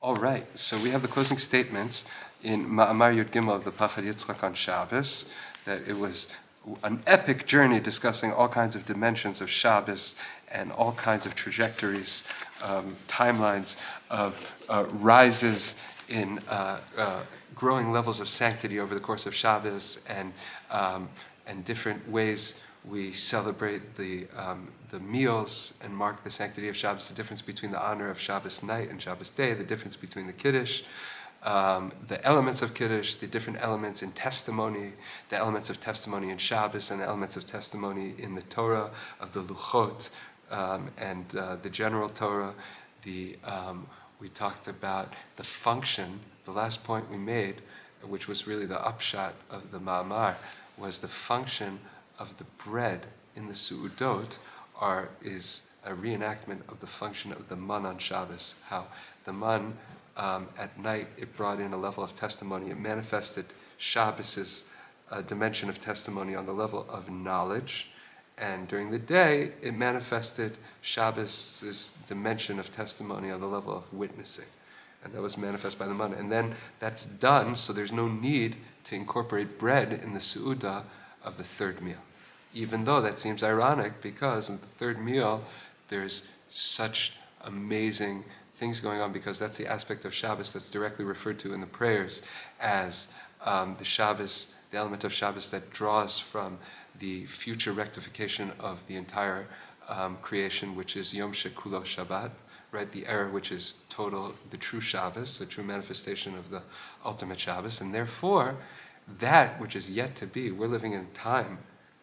All right, so we have the closing statements in Maamar Yud Gimel of the Pachad Yitzchok on Shabbos, that it was an epic journey discussing all kinds of dimensions of Shabbos and all kinds of trajectories, timelines of rises in growing levels of sanctity over the course of Shabbos, and different ways we celebrate the meals and mark the sanctity of Shabbos, the difference between the honor of Shabbos night and Shabbos day, the difference between the Kiddush, the elements of Kiddush, the different elements in testimony, the elements of testimony in Shabbos, and the elements of testimony in the Torah, of the Luchot, and the general Torah. We talked about the function, the last point we made, which was really the upshot of the Maamar, was the function of the bread in the Su'udot is a reenactment of the function of the man on Shabbos. How the man at night, it brought in a level of testimony. It manifested Shabbos's dimension of testimony on the level of knowledge, and during the day, it manifested Shabbos's dimension of testimony on the level of witnessing. And that was manifest by the man. And then that's done, so there's no need to incorporate bread in the Su'udah of the third meal. Even though that seems ironic, because in the third meal, there's such amazing things going on, because that's the aspect of Shabbos that's directly referred to in the prayers as the Shabbos, the element of Shabbos that draws from the future rectification of the entire creation, which is Yom Shekulo Shabbat, right? The era which is total, the true Shabbos, the true manifestation of the ultimate Shabbos, and therefore that which is yet to be, we're living in time,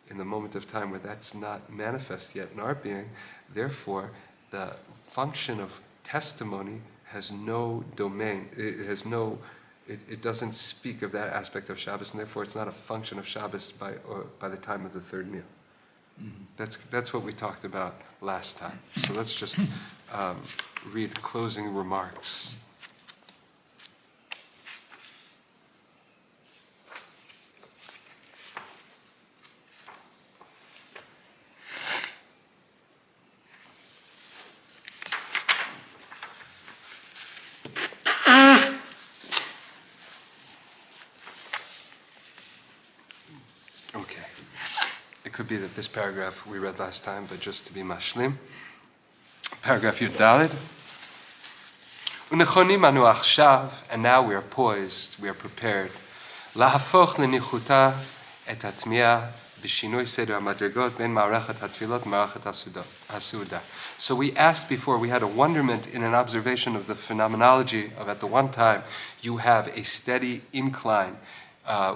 in the moment of time where that's not manifest yet in our being. Therefore, the function of testimony has no domain. It doesn't speak of that aspect of Shabbos, and therefore it's not a function of Shabbos by the time of the third meal. Mm-hmm. That's what we talked about last time. So let's just read closing remarks. Could be that this paragraph we read last time, but just to be mashlim. Paragraph Yud Daled. Unechonim anu achshav, and now we are poised, we are prepared. Lahafoch lenichuta et hatmiya b'shinoi seder hamadregot ben ma'arachet hatfilot ma'arachet hasuda. So we asked before, we had a wonderment in an observation of the phenomenology of, at the one time, you have a steady incline,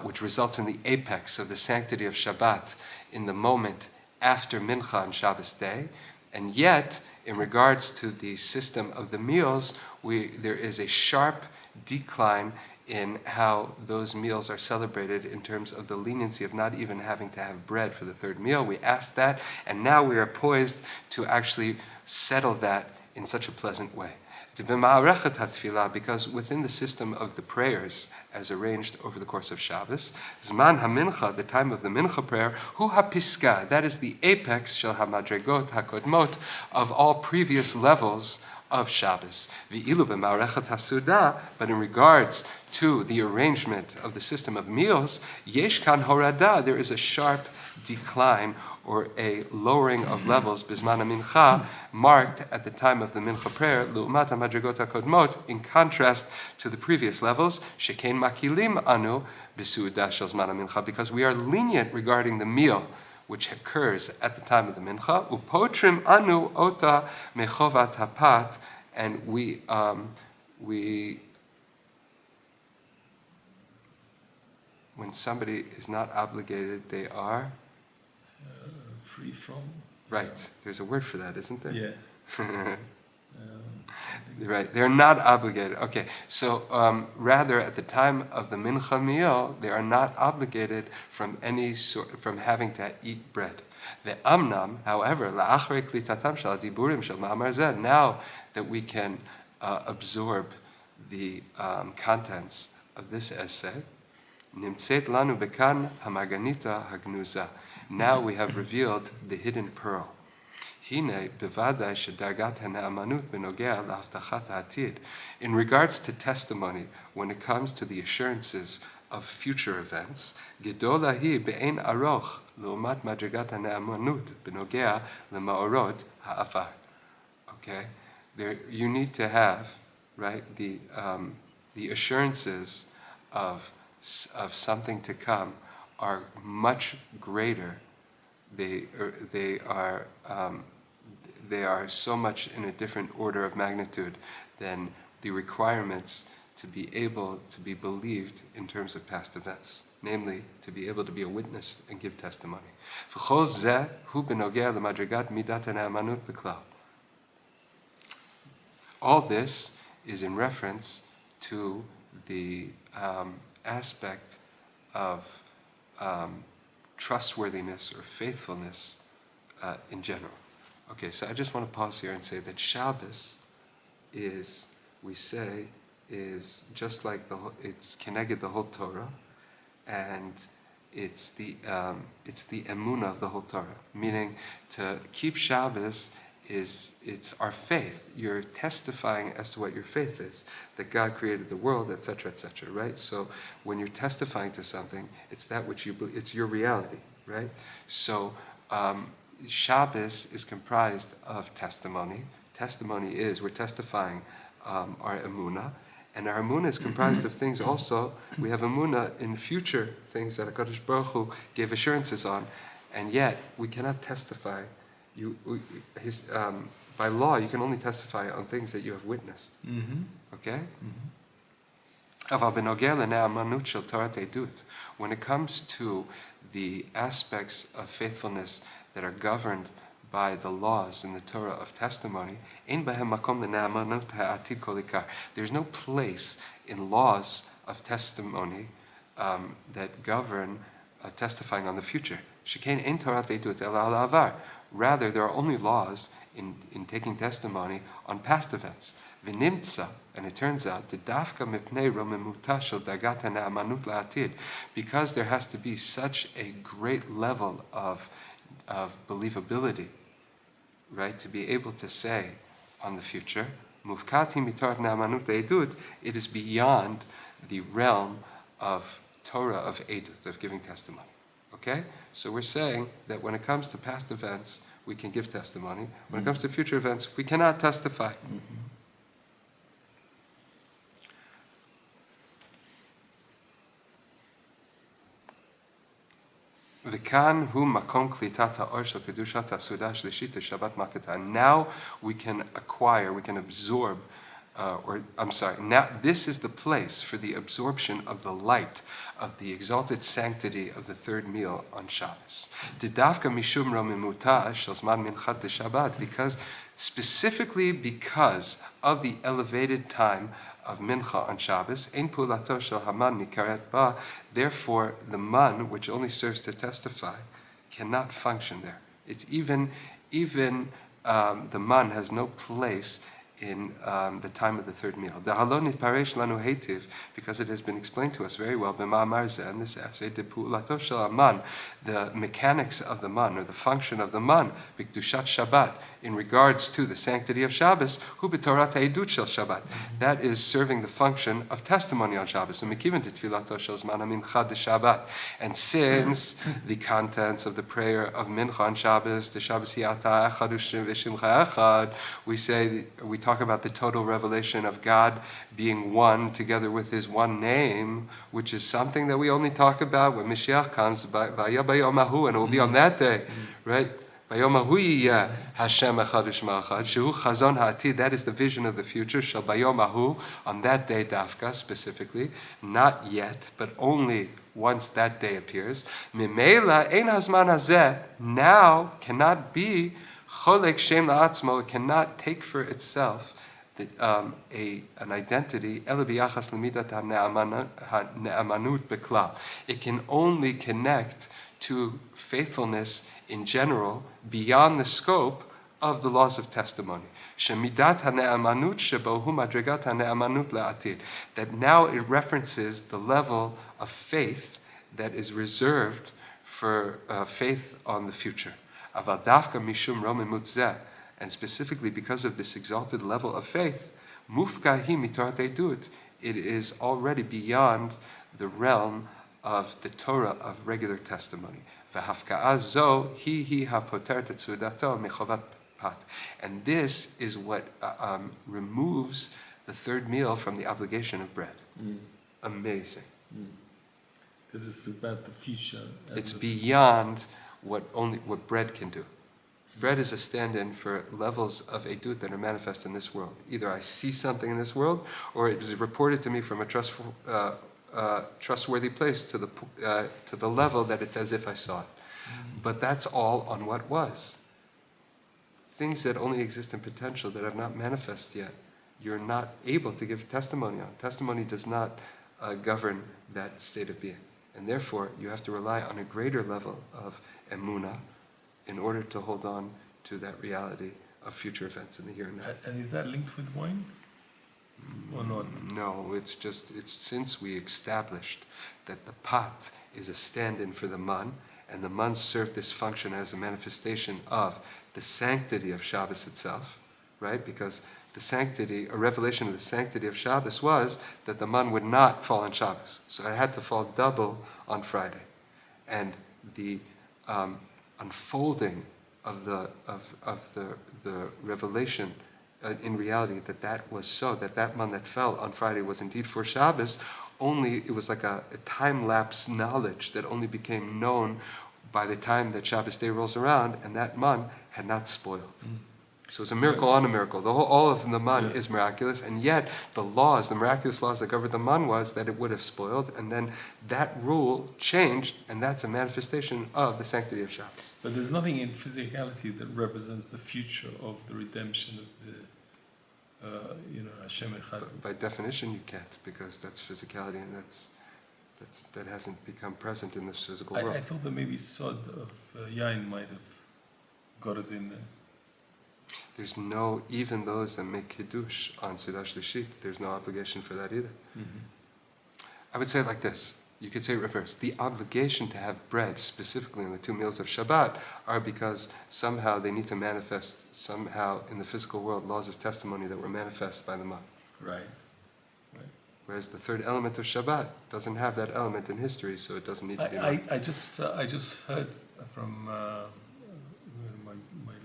which results in the apex of the sanctity of Shabbat in the moment after Mincha on Shabbos day, and yet, in regards to the system of the meals, there is a sharp decline in how those meals are celebrated in terms of the leniency of not even having to have bread for the third meal. We asked that, and now we are poised to actually settle that in such a pleasant way. Because within the system of the prayers as arranged over the course of Shabbos, Zman HaMincha, the time of the Mincha prayer, Hu HaPiska, that is the apex, Shel HaMadregot HaKodmot, of all previous levels of Shabbos. V'ilu b'ma'arechet hasuda, but in regards to the arrangement of the system of meals, Yesh kan horada, there is a sharp decline or a lowering of levels, Bizman HaMincha, marked at the time of the Mincha prayer, Lu'umat HaMadregot HaKodmot, in contrast to the previous levels, Shekein Makilim Anu B'Su'udah Shel Zman HaMincha, because we are lenient regarding the meal which occurs at the time of the Mincha, Upotrim Anu Ota Mechovat Hapat, and we when somebody is not obligated, they are free from. Right. There's a word for that, isn't there? Yeah. Right. They're not obligated. Okay. So rather, at the time of the Mincha meal, they are not obligated from having to eat bread. The amnam, however, la'achrei klitatam shel diburim shel Maamar zeh, now that we can absorb the contents of this essay, nimtzet lanu bekan hamaganita hagnuza. Now we have revealed the hidden pearl. הנה בוודאי שדרגת הנאמנות בנוגע להבטחת העתיד. In regards to testimony, when it comes to the assurances of future events, גדולה היא באין ארוך לעומת מדרגת הנאמנות בנוגע למאורות העבר. Okay? There, you need to have, right, the assurances of something to come are much greater. They are so much in a different order of magnitude than the requirements to be able to be believed in terms of past events, namely to be able to be a witness and give testimony. וכל זה הוא בנוגע למדרגת מידת הנאמנות בכלל. All this is in reference to the aspect of trustworthiness or faithfulness in general. Okay, so I just want to pause here and say that Shabbos is, we say, is just like it's keneged the whole Torah, and it's the emunah of the whole Torah. Meaning, to keep Shabbos it's our faith. You're testifying as to what your faith is, that God created the world, etc., etc., right? So when you're testifying to something, it's that which you believe, it's your reality, right? So Shabbos is comprised of testimony. Testimony is, we're testifying our emunah, and our emunah is comprised of things also. We have emunah in future things that HaKadosh Baruch Hu gave assurances on, and yet we cannot testify. By law, you can only testify on things that you have witnessed. Okay? When it comes to the aspects of faithfulness that are governed by the laws in the Torah of testimony, there's no place in laws of testimony that govern testifying on the future. Rather, there are only laws in taking testimony on past events. V'nimtza, and it turns out, because there has to be such a great level of believability, right, to be able to say on the future, it is beyond the realm of Torah of Edut, of giving testimony. Okay? So we're saying that when it comes to past events, we can give testimony. When it comes to future events, we cannot testify. Now we can acquire, we can absorb, now this is the place for the absorption of the light of the exalted sanctity of the third meal on Shabbos. Because, specifically because of the elevated time of Mincha on Shabbos, therefore the man, which only serves to testify, cannot function there. It's even the man has no place in the time of the third meal. Because it has been explained to us very well in Maamar in this essay, the mechanics of the man, or the function of the man, b'kedushat Shabbat, in regards to the sanctity of Shabbos, hu b'torat ha'edut shel Shabbat. That is serving the function of testimony on Shabbos. And since the contents of the prayer of Mincha on Shabbos, the Shabbos hi'ata echad u'shimcha echad, we talk about the total revelation of God being one together with His one name, which is something that we only talk about when Mashiach comes, v'ayah bayom hahu, and it will be on that day, right? Bayom hahu yiyeh Hashem echad u'shema echad, shehu chazon ha'atid, that is the vision of the future, shel bayom hahu, on that day dafka specifically, not yet, but only once that day appears. Mimela ein hazman hazeh, now cannot be cholek shem la'atzmo, it cannot take for itself an identity. Ela b'yachas l'midat ha'ne'amanut beklal. It can only connect to faithfulness in general beyond the scope of the laws of testimony. Shemidat ha'ne'amanut shebo hu madrigat ha'ne'amanut la'atid. That now it references the level of faith that is reserved for faith on the future. Aval dafka mishum romimut zeh, and specifically because of this exalted level of faith, mufkahi mitorat edut, it is already beyond the realm of the Torah of regular testimony. V'hafka'a zo hi hapoteret et sudato mechovat pat. And this is what removes the third meal from the obligation of bread. Amazing. Because it's about the future. It's beyond what bread can do. Bread is a stand-in for levels of edut that are manifest in this world. Either I see something in this world, or it is reported to me from a trustworthy place to the level that it's as if I saw it. But that's all on what was. Things that only exist in potential that have not manifest yet, you're not able to give testimony on. Testimony does not govern that state of being. And therefore, you have to rely on a greater level of emunah in order to hold on to that reality of future events in the here and now. And is that linked with wine? Or not? No, it's since we established that the pot is a stand-in for the man, and the man served this function as a manifestation of the sanctity of Shabbos itself, right? Because a revelation of the sanctity of Shabbos was that the man would not fall on Shabbos. So it had to fall double on Friday. And the unfolding of the revelation in reality that was so, that man that fell on Friday was indeed for Shabbos, only it was like a time-lapse knowledge that only became known by the time that Shabbos day rolls around, and that man had not spoiled. So it's a miracle on a miracle. All of the man is miraculous, and yet the miraculous laws that governed the man was that it would have spoiled, and then that rule changed, and that's a manifestation of the sanctity of Shabbos. But there's nothing in physicality that represents the future of the redemption of the Hashem Echad. By definition, you can't, because that's physicality, and that hasn't become present in this physical world. I thought that maybe sod of yain might have got us in there. There's even those that make kiddush on Sudah Shlishit, there's no obligation for that either. I would say it like this. You could say it reverse. The obligation to have bread, specifically in the 2 meals of Shabbat, are because somehow they need to manifest somehow in the physical world laws of testimony that were manifest by the month. Right. Whereas the third element of Shabbat doesn't have that element in history, so it doesn't need to be. I just heard from my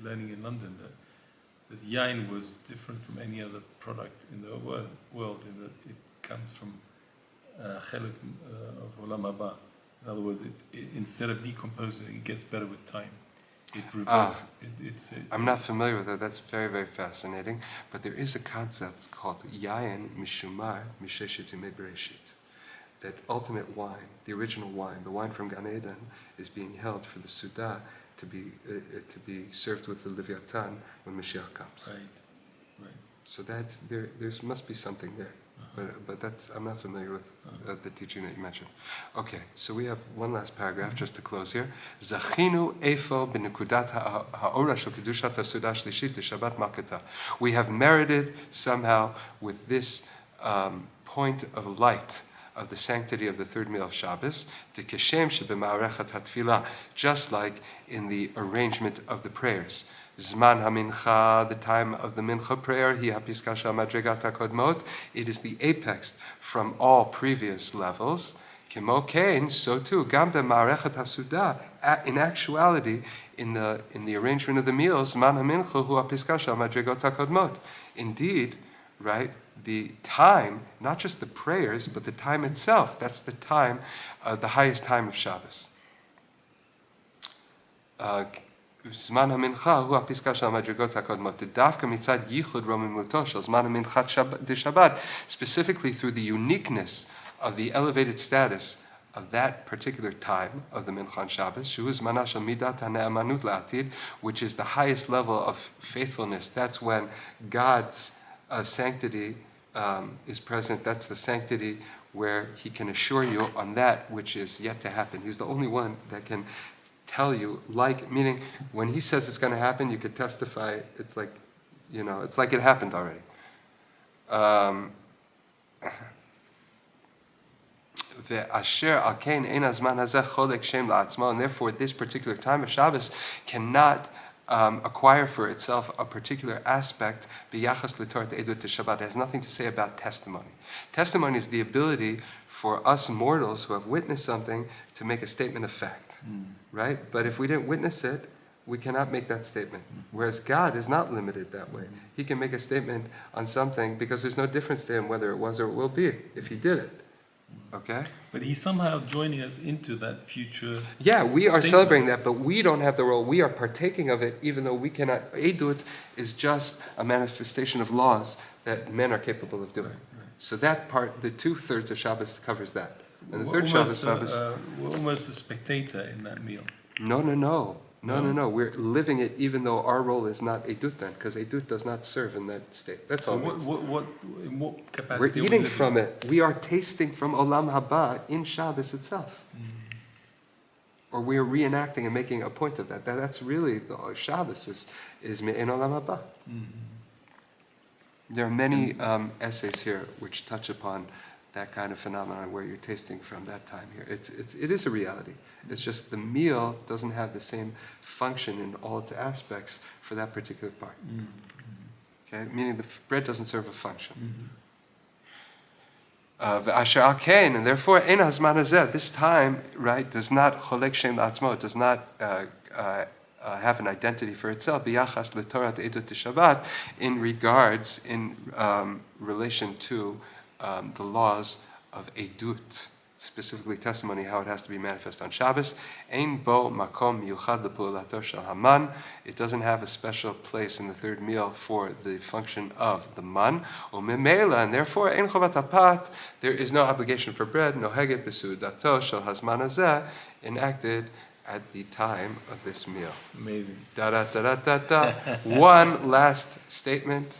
learning in London that yain was different from any other product in the world, in that it comes from chelek of olam haba. In other words, it instead of decomposing, it gets better with time. It reverses. I'm not familiar with that. That's very, very fascinating. But there is a concept called yain mishumar misheshet yemei bereshit. That ultimate wine, the original wine, the wine from Gan Eden, is being held for the Sudah to be served with the Leviathan when Mashiach comes. Right. So that there must be something there. But I'm not familiar with the teaching that you mentioned. Okay, so we have one last paragraph just to close here. Zachinu efo b'nekudat ha'ora shel kedushat ha'sudah shlishit Shabbat makata. We have merited somehow with this point of light of the sanctity of the third meal of Shabbos, the keshem shebema'arechat hatfilah, just like in the arrangement of the prayers. Zman hamincha, the time of the mincha prayer, hi hapiska shel madrigat hakodmot, it is the apex from all previous levels. Kimo kein, so too, gam b'ma'arechat hasudah, in actuality, in the arrangement of the meals, zman hamincha hu hapiska shel madrigat hakodmot. Indeed, right, the time, not just the prayers, but the time itself, that's the time, the highest time of Shabbos. זמן המנחה הוא הפסקה של המדרגות הקודמות. דווקא מצד ייחוד רוממותו של זמן המנחת דשבת, specifically through the uniqueness of the elevated status of that particular time of the Mincha on Shabbos, שהוא זמנה של מידת הנאמנות לעתיד, which is the highest level of faithfulness. That's when God's sanctity is present. That's the sanctity where He can assure you on that which is yet to happen. He's the only one that can tell you, meaning when He says it's going to happen, you could testify. It's like, it's like it happened already. Ve'asher al kein ein hazman hazeh cholek shem la'atzmo, and therefore this particular time of Shabbos cannot acquire for itself a particular aspect b'yachas l'Torah edut to Shabbat. It has nothing to say about testimony. Testimony is the ability for us mortals who have witnessed something to make a statement of fact, right? But if we didn't witness it, we cannot make that statement. Whereas God is not limited that way. He can make a statement on something because there's no difference to him whether it was or it will be if he did it. Okay? But he's somehow joining us into that future. Yeah, we are statement. celebrating that, but we don't have the role. We are partaking of it, even though we cannot. Edut is just a manifestation of laws that men are capable of doing. Right. So that part, the 2/3 of Shabbos covers that. And the We're third almost, Shabbos, we're almost a spectator in that meal. No. We're living it even though our role is not Edut then, because Edut does not serve in that state. That's all. In what capacity? We're eating from it. We are tasting from Olam Haba in Shabbos itself. Or we are reenacting and making a point of that. That's really, Shabbos is Me'en Olam Haba. There are many essays here which touch upon that kind of phenomenon where you're tasting from that time here. It is a reality. It's just the meal doesn't have the same function in all its aspects for that particular part. Okay, meaning the bread doesn't serve a function. V'asher al kein, and therefore ein hazman hazeh, this time, right, does not cholek shem la'atzmo, does not have an identity for itself, b'yachas l'Torah edut Shabbat, in regards, in relation to the laws of edut, specifically testimony, how it has to be manifest on Shabbos. Ein bo makom miyuchad lepu'ulato shel haman. It doesn't have a special place in the third meal for the function of the man. U'memela, and therefore ein chovat hapat. There is no obligation for bread, no heget b'sudato shel hazman hazeh, enacted at the time of this meal. Amazing. One last statement.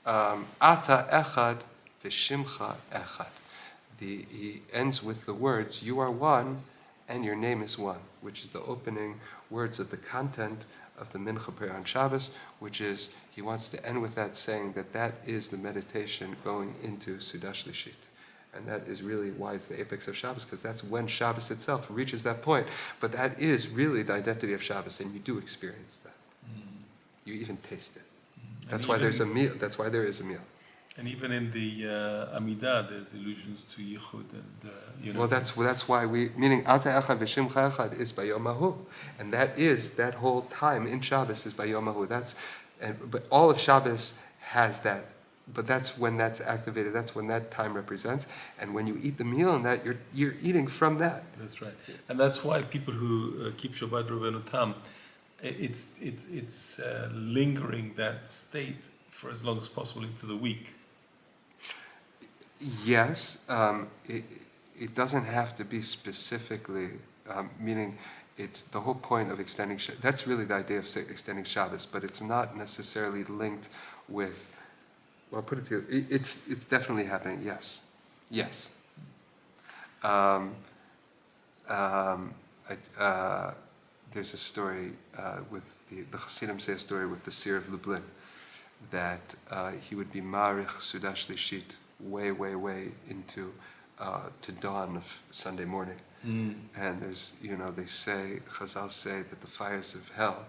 Ata echad v'shimcha echad. He ends with the words, you are one and your name is one, which is the opening words of the content of the Mincha prayer on Shabbos, which is, he wants to end with that saying that is the meditation going into Sudash Lishit. And that is really why it's the apex of Shabbos, because that's when Shabbos itself reaches that point. But that is really the identity of Shabbos, and you do experience that. You even taste it. That's why there's a meal. That's why there is a meal. And even in the Amidah, there's allusions to Yichud and Well, that's why meaning Ata Echad V'Shimcha Echad is by Yom HaHu, and that whole time in Shabbos is by Yom HaHu. But all of Shabbos has that. But that's when that's activated. That's when that time represents. And when you eat the meal and that, you're eating from that. That's right. And that's why people who keep Shabbat Rabbeinu Tam, it's lingering that state for as long as possible into the week. Yes, it doesn't have to be specifically, meaning it's the whole point of extending. That's really the idea of extending Shabbos, but it's not necessarily linked with. Well, put it together. It's definitely happening. Yes. There's a story with the Hasidim say a story with the seer of Lublin that he would be marich Sudash Lishit way into to dawn of Sunday morning. And there's, Chazal say that the fires of hell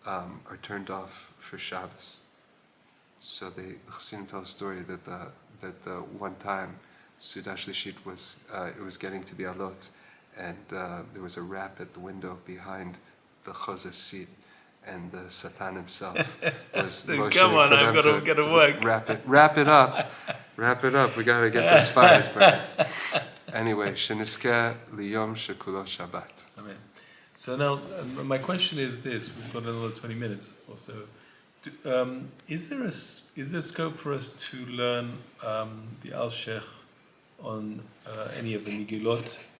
are turned off for Shabbos. So the Chassidim tell a story that the one time Sudash Lishit was getting to be alot, and there was a rap at the window behind the Chozeh's seat, and the Satan himself was motioning come on, for I've them got to work. Wrap it up. We got to get those fires burning. Anyway, Sheniskeh liyom shekulo Shabbat. Amen. So now, my question is this: we've got another 20 minutes or so. Is there scope for us to learn the Alshech on any of the Megillot